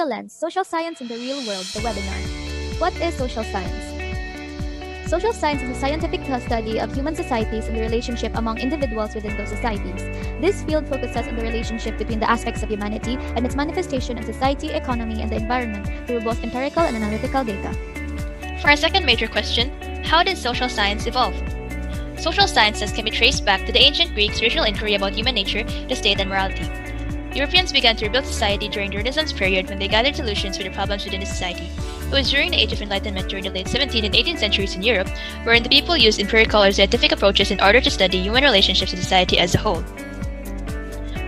Informational Lens, Social Science in the Real World, the webinar. What is social science? Social science is a scientific study of human societies and the relationship among individuals within those societies. This field focuses on the relationship between the aspects of humanity and its manifestation in society, economy, and the environment through both empirical and analytical data. For our second major question, how did social science evolve? Social sciences can be traced back to the ancient Greeks' original inquiry about human nature, the state, and morality. Europeans began to rebuild society during the Renaissance period when they gathered solutions for the problems within the society. It was during the Age of Enlightenment during the late 17th and 18th centuries in Europe, wherein the people used empirical or scientific approaches in order to study human relationships in society as a whole.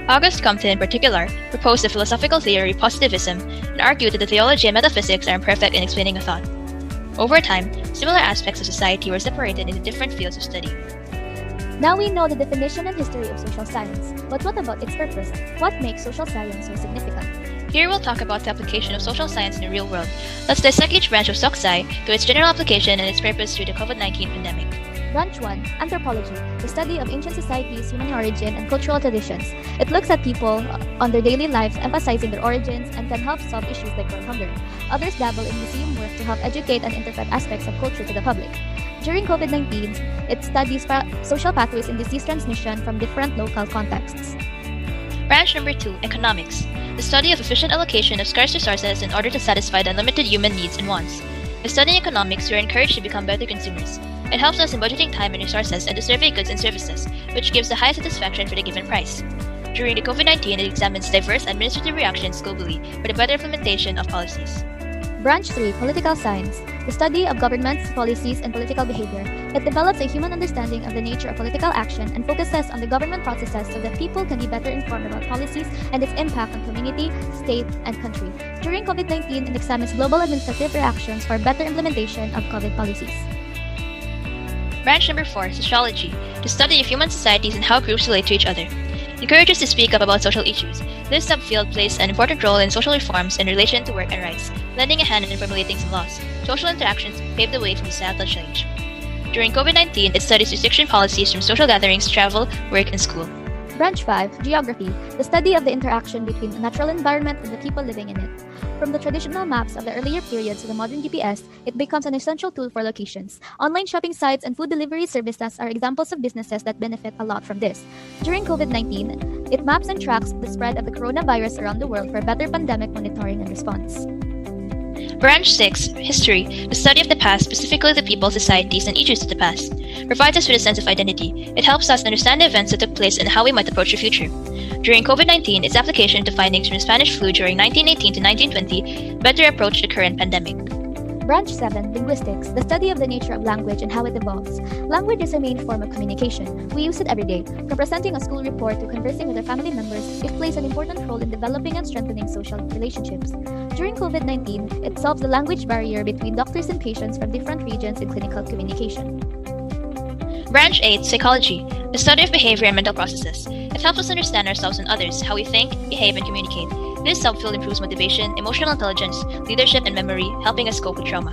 Auguste Comte, in particular, proposed the philosophical theory positivism and argued that the theology and metaphysics are imperfect in explaining a thought. Over time, similar aspects of society were separated into different fields of study. Now we know the definition and history of social science, but what about its purpose? What makes social science so significant? Here we'll talk about the application of social science in the real world. Let's dissect each branch of SocSci to its general application and its purpose through the COVID-19 pandemic. Branch 1. Anthropology, the study of ancient societies, human origin, and cultural traditions. It looks at people on their daily lives, emphasizing their origins, and can help solve issues like world hunger. Others dabble in museum work to help educate and interpret aspects of culture to the public. During COVID-19, it studies social pathways in disease transmission from different local contexts. Branch number 2. Economics, the study of efficient allocation of scarce resources in order to satisfy the unlimited human needs and wants. By studying economics, we are encouraged to become better consumers. It helps us in budgeting time and resources and to survey goods and services, which gives the highest satisfaction for the given price. During the COVID-19, it examines diverse administrative reactions globally for the better implementation of policies. Branch 3. Political science, the study of governments, policies, and political behavior. It develops a human understanding of the nature of political action and focuses on the government processes so that people can be better informed about policies and its impact on community, state, and country. During COVID-19, it examines global administrative reactions for better implementation of COVID policies. Branch number 4. Sociology, the study of human societies and how groups relate to each other. It encourages to speak up about social issues. This subfield plays an important role in social reforms in relation to work and rights, lending a hand in formulating some laws. Social interactions pave the way for societal change. During COVID-19, it studies restriction policies from social gatherings, travel, work, and school. Branch 5. Geography, the study of the interaction between the natural environment and the people living in it. From the traditional maps of the earlier periods to the modern GPS, it becomes an essential tool for locations. Online shopping sites and food delivery services are examples of businesses that benefit a lot from this. During COVID-19, it maps and tracks the spread of the coronavirus around the world for better pandemic monitoring and response. Branch 6. History, the study of the past, specifically the people, societies, and issues of the past. Provides us with a sense of identity. It helps us understand the events that took place and how we might approach the future. During COVID-19, its application to findings from the Spanish flu during 1918 to 1920 better approached the current pandemic. Branch 7. Linguistics, the study of the nature of language and how it evolves. Language is a main form of communication. We use it every day. From presenting a school report to conversing with our family members, it plays an important role in developing and strengthening social relationships. During COVID-19, it solves the language barrier between doctors and patients from different regions in clinical communication. Branch 8. Psychology, the study of behavior and mental processes. It helps us understand ourselves and others, how we think, behave, and communicate. This subfield improves motivation, emotional intelligence, leadership, and memory, helping us cope with trauma.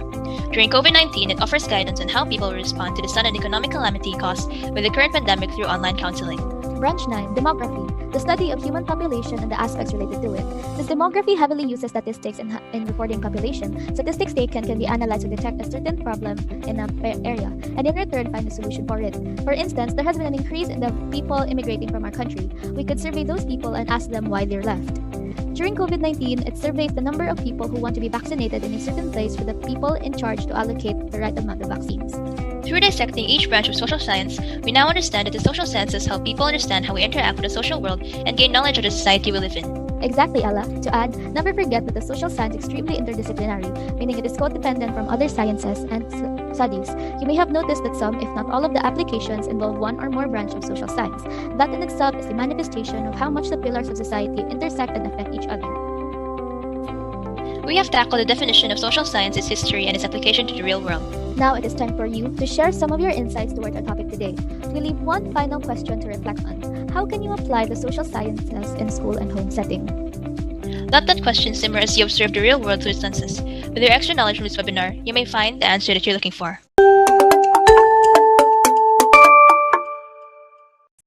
During COVID-19, it offers guidance on how people will respond to the sudden economic calamity caused by the current pandemic through online counseling. Branch 9. Demography, the study of human population and the aspects related to it. This demography heavily uses statistics in reporting population. Statistics taken can be analyzed to detect a certain problem in an area, and in return find a solution for it. For instance, there has been an increase in the people immigrating from our country. We could survey those people and ask them why they're left. During COVID-19, it surveys the number of people who want to be vaccinated in a certain place for the people in charge to allocate the right amount of vaccines. Through dissecting each branch of social science, we now understand that the social sciences help people understand how we interact with the social world and gain knowledge of the society we live in. Exactly, Ella. To add, never forget that the social science is extremely interdisciplinary, meaning it is codependent from other sciences and studies. You may have noticed that some, if not all of the applications involve one or more branch of social science. That in itself is a manifestation of how much the pillars of society intersect and affect each other. We have tackled the definition of social science, its history, and its application to the real world. Now it is time for you to share some of your insights towards our topic today. We leave one final question to reflect on. How can you apply the social sciences in school and home setting? Let that question simmer as you observe the real world through its lenses. With your extra knowledge from this webinar, you may find the answer that you're looking for.